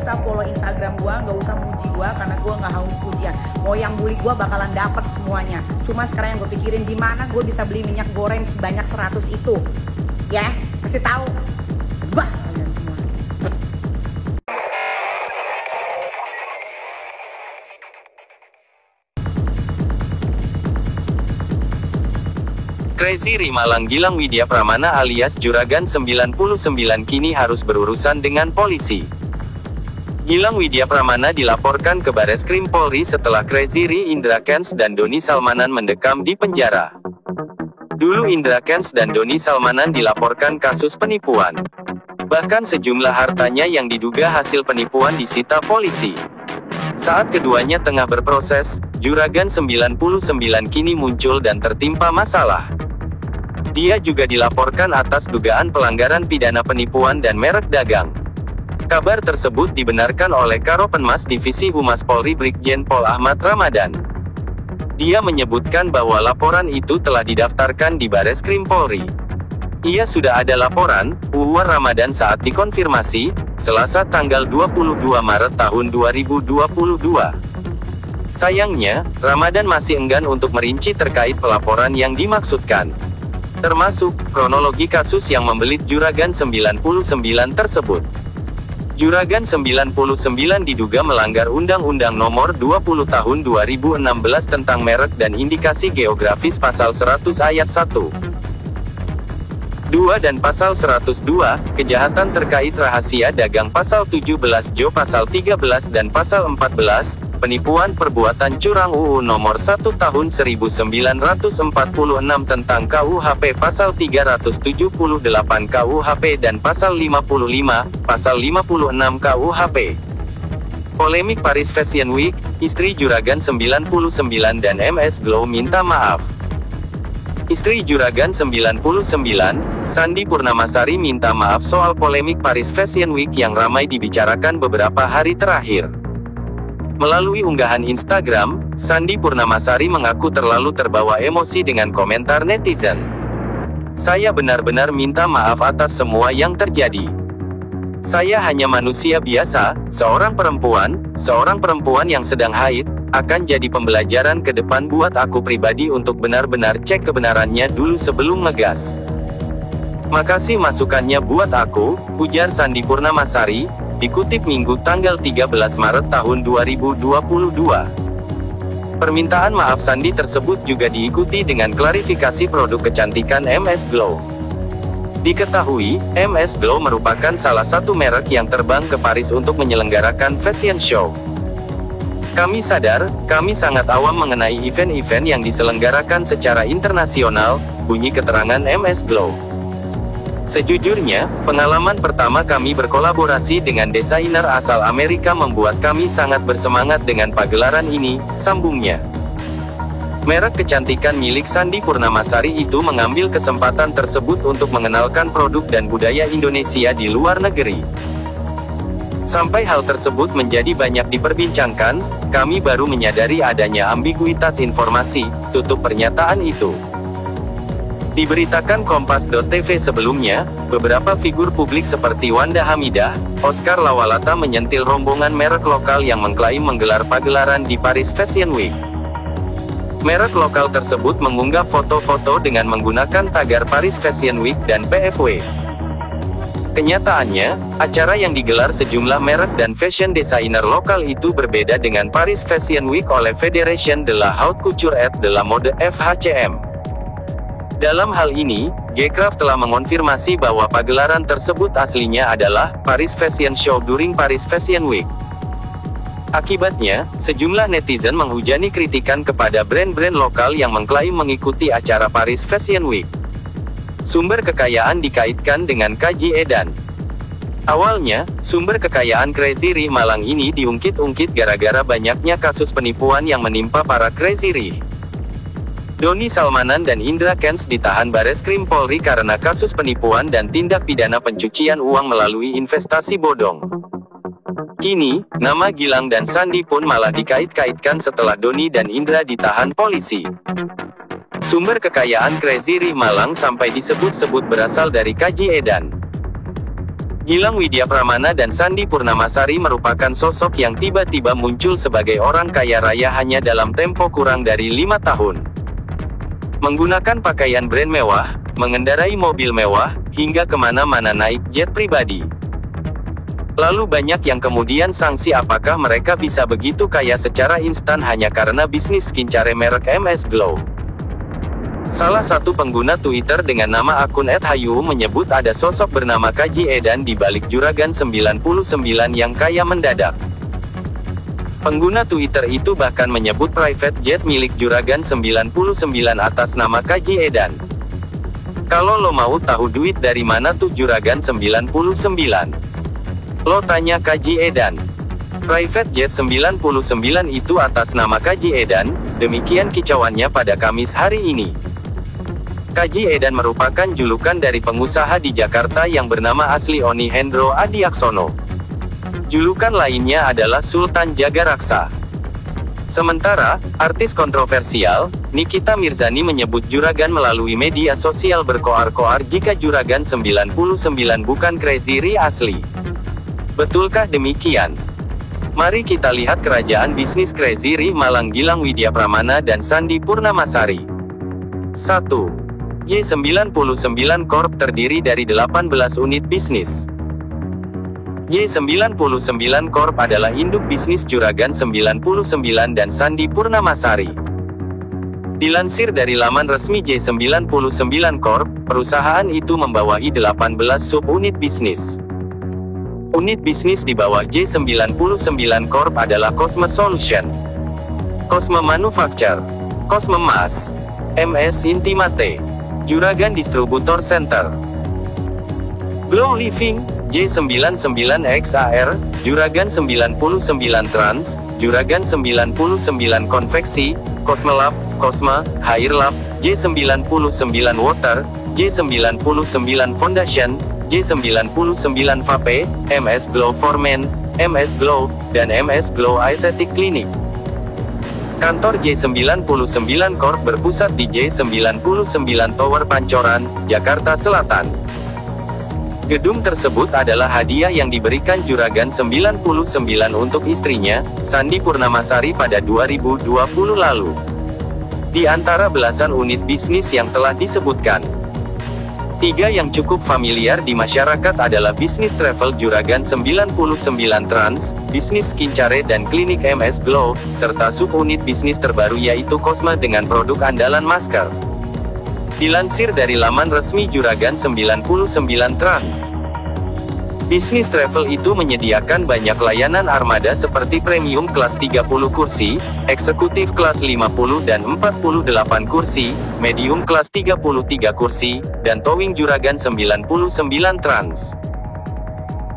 usah follow Instagram gue, nggak usah muji gue karena gue nggak haus pujian. Mau yang bully gue bakalan dapet semuanya. Cuma sekarang yang gue pikirin di mana gue bisa beli minyak goreng sebanyak 100 itu. Ya, kasih tahu. Bah, kalian semua. Crazy Rimalang Gilang Widya Pramana alias Juragan 99 kini harus berurusan dengan polisi. Gilang Widya Pramana dilaporkan ke Bareskrim Polri setelah Crazy Ri Indra Kents dan Doni Salmanan mendekam di penjara. Dulu Indra Kents dan Doni Salmanan dilaporkan kasus penipuan. Bahkan sejumlah hartanya yang diduga hasil penipuan disita polisi. Saat keduanya tengah berproses, Juragan 99 kini muncul dan tertimpa masalah. Dia juga dilaporkan atas dugaan pelanggaran pidana penipuan dan merek dagang. Kabar tersebut dibenarkan oleh Karopenmas Divisi Humas Polri Brigjen Pol Ahmad Ramadan. Dia menyebutkan bahwa laporan itu telah didaftarkan di Bareskrim Polri. Ia sudah ada laporan, ujar Ramadan saat dikonfirmasi, Selasa tanggal 22 Maret tahun 2022. Sayangnya, Ramadan masih enggan untuk merinci terkait pelaporan yang dimaksudkan. Termasuk, kronologi kasus yang membelit Juragan 99 tersebut. Juragan 99 diduga melanggar Undang-Undang Nomor 20 Tahun 2016 tentang merek dan indikasi geografis Pasal 100 Ayat 1. 2 dan Pasal 102, kejahatan terkait rahasia dagang Pasal 17 Jo Pasal 13 dan Pasal 14, penipuan perbuatan curang UU Nomor 1 Tahun 1946 tentang KUHP Pasal 378 KUHP dan Pasal 55, Pasal 56 KUHP. Polemik Paris Fashion Week, istri Juragan 99 dan MS Glow minta maaf. Istri Juragan 99, Sandi Purnamasari minta maaf soal polemik Paris Fashion Week yang ramai dibicarakan beberapa hari terakhir. Melalui unggahan Instagram, Sandi Purnamasari mengaku terlalu terbawa emosi dengan komentar netizen. Saya benar-benar minta maaf atas semua yang terjadi. Saya hanya manusia biasa, seorang perempuan yang sedang haid, akan jadi pembelajaran ke depan buat aku pribadi untuk benar-benar cek kebenarannya dulu sebelum ngegas. Makasih masukannya buat aku, ujar Sandi Purnamasari, dikutip Minggu tanggal 13 Maret tahun 2022. Permintaan maaf Sandi tersebut juga diikuti dengan klarifikasi produk kecantikan MS Glow. Diketahui, MS Glow merupakan salah satu merek yang terbang ke Paris untuk menyelenggarakan fashion show. Kami sadar, kami sangat awam mengenai event-event yang diselenggarakan secara internasional, bunyi keterangan MS Glow. Sejujurnya, pengalaman pertama kami berkolaborasi dengan desainer asal Amerika membuat kami sangat bersemangat dengan pagelaran ini, sambungnya. Merek kecantikan milik Sandi Purnamasari itu mengambil kesempatan tersebut untuk mengenalkan produk dan budaya Indonesia di luar negeri. Sampai hal tersebut menjadi banyak diperbincangkan, kami baru menyadari adanya ambiguitas informasi, tutup pernyataan itu. Diberitakan Kompas.tv sebelumnya, beberapa figur publik seperti Wanda Hamidah, Oscar Lawalata menyentil rombongan merek lokal yang mengklaim menggelar pagelaran di Paris Fashion Week. Merek lokal tersebut mengunggah foto-foto dengan menggunakan tagar Paris Fashion Week dan PFW. Kenyataannya, acara yang digelar sejumlah merek dan fashion designer lokal itu berbeda dengan Paris Fashion Week oleh Fédération de la Haute Couture et de la Mode (FHCM). Dalam hal ini, Gcraft telah mengonfirmasi bahwa pagelaran tersebut aslinya adalah Paris Fashion Show during Paris Fashion Week. Akibatnya, sejumlah netizen menghujani kritikan kepada brand-brand lokal yang mengklaim mengikuti acara Paris Fashion Week. Sumber kekayaan dikaitkan dengan KJ Edan. Awalnya, sumber kekayaan Crazy Ri Malang ini diungkit-ungkit gara-gara banyaknya kasus penipuan yang menimpa para Crazy Ri. Doni Salmanan dan Indra Kents ditahan Bareskrim Polri karena kasus penipuan dan tindak pidana pencucian uang melalui investasi bodong. Kini, nama Gilang dan Sandi pun malah dikait-kaitkan setelah Doni dan Indra ditahan polisi. Sumber kekayaan Crazy Ri Malang sampai disebut-sebut berasal dari KJ Edan. Gilang Widya Pramana dan Sandi Purnamasari merupakan sosok yang tiba-tiba muncul sebagai orang kaya raya hanya dalam tempo kurang dari 5 tahun. Menggunakan pakaian brand mewah, mengendarai mobil mewah, hingga kemana-mana naik jet pribadi. Lalu banyak yang kemudian sangsi apakah mereka bisa begitu kaya secara instan hanya karena bisnis skincare merek MS Glow. Salah satu pengguna Twitter dengan nama akun @hayu menyebut ada sosok bernama Kaji Edan di balik Juragan 99 yang kaya mendadak. Pengguna Twitter itu bahkan menyebut private jet milik Juragan 99 atas nama Kaji Edan. Kalau lo mau tahu duit dari mana tuh Juragan 99? Lo tanya Kaji Edan. Private jet 99 itu atas nama Kaji Edan, demikian kicauannya pada Kamis hari ini. Kaji Edan merupakan julukan dari pengusaha di Jakarta yang bernama asli Oni Hendro Adiaksono. Julukan lainnya adalah Sultan Jagaraksa. Sementara, artis kontroversial, Nikita Mirzani menyebut Juragan melalui media sosial berkoar-koar jika Juragan 99 bukan Crazy Ri asli. Betulkah demikian? Mari kita lihat kerajaan bisnis Crazy Ri Malang Gilang Widya Pramana dan Sandi Purnamasari. 1. J99 Corp terdiri dari 18 unit bisnis. J99 Corp adalah induk bisnis Juragan 99 dan Sandi Purnamasari. Dilansir dari laman resmi J99 Corp, perusahaan itu membawahi 18 sub-unit bisnis. Unit bisnis di bawah J99 Corp adalah Cosme Solution, Cosme Manufacture, Cosme Mas, MS Intimate, Juragan Distributor Center, Glow Living, J99XAR, Juragan 99 Trans, Juragan 99 Konveksi, Cosme Lab, Cosme, Hair Lab, J99 Water, J99 Foundation, J99 Vape, MS Glow for Men, MS Glow, dan MS Glow Aesthetic Clinic. Kantor J99 Corp berpusat di J99 Tower Pancoran, Jakarta Selatan. Gedung tersebut adalah hadiah yang diberikan Juragan 99 untuk istrinya, Sandi Purnamasari pada 2020 lalu. Di antara belasan unit bisnis yang telah disebutkan, 3 yang cukup familiar di masyarakat adalah bisnis travel Juragan 99 Trans, bisnis skincare dan klinik MS Glow, serta subunit bisnis terbaru yaitu Cosme dengan produk andalan masker. Dilansir dari laman resmi Juragan 99 Trans, bisnis travel itu menyediakan banyak layanan armada seperti premium kelas 30 kursi, eksekutif kelas 50 dan 48 kursi, medium kelas 33 kursi, dan towing Juragan 99 Trans.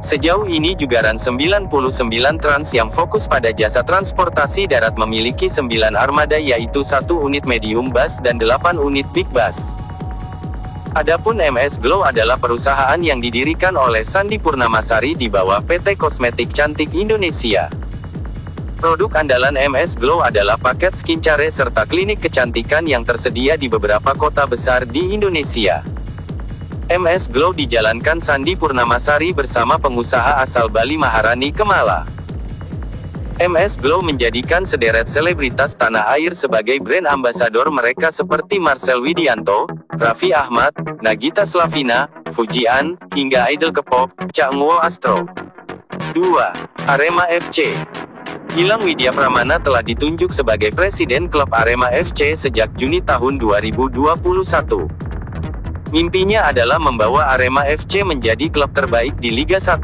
Sejauh ini Juragan 99 Trans yang fokus pada jasa transportasi darat memiliki 9 armada yaitu 1 unit medium bus dan 8 unit big bus. Adapun MS Glow adalah perusahaan yang didirikan oleh Sandi Purnamasari di bawah PT Kosmetik Cantik Indonesia. Produk andalan MS Glow adalah paket skincare serta klinik kecantikan yang tersedia di beberapa kota besar di Indonesia. MS Glow dijalankan Sandi Purnamasari bersama pengusaha asal Bali Maharani Kemala. MS Glow menjadikan sederet selebritas tanah air sebagai brand ambasador mereka seperti Marcel Widianto, Raffi Ahmad, Nagita Slavina, Fujian, hingga idol K-pop, Changwoo Astro. 2. Arema FC. Gilang Widya Pramana telah ditunjuk sebagai presiden klub Arema FC sejak Juni tahun 2021. Mimpinya adalah membawa Arema FC menjadi klub terbaik di Liga 1.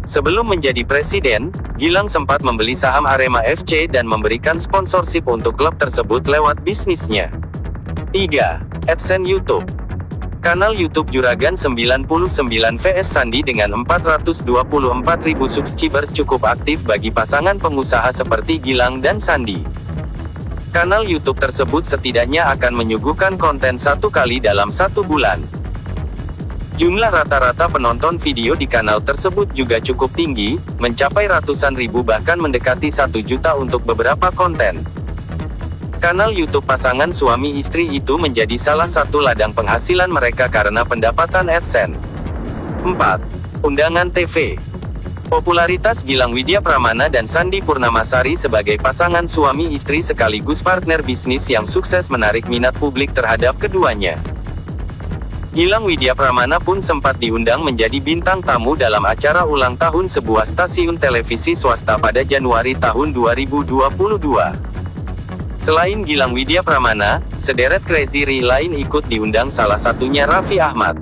Sebelum menjadi presiden, Gilang sempat membeli saham Arema FC dan memberikan sponsorship untuk klub tersebut lewat bisnisnya. 3. AdSense YouTube. Kanal YouTube Juragan 99 vs Sandi dengan 424.000 subscribers cukup aktif bagi pasangan pengusaha seperti Gilang dan Sandi. Kanal YouTube tersebut setidaknya akan menyuguhkan konten 1 kali dalam 1 bulan. Jumlah rata-rata penonton video di kanal tersebut juga cukup tinggi, mencapai ratusan ribu bahkan mendekati 1 juta untuk beberapa konten. Kanal YouTube pasangan suami istri itu menjadi salah satu ladang penghasilan mereka karena pendapatan AdSense. 4. Undangan TV. Popularitas Gilang Widya Pramana dan Sandi Purnamasari sebagai pasangan suami istri sekaligus partner bisnis yang sukses menarik minat publik terhadap keduanya. Gilang Widya Pramana pun sempat diundang menjadi bintang tamu dalam acara ulang tahun sebuah stasiun televisi swasta pada Januari tahun 2022. Selain Gilang Widya Pramana, sederet Crazy Rich lain ikut diundang, salah satunya Raffi Ahmad.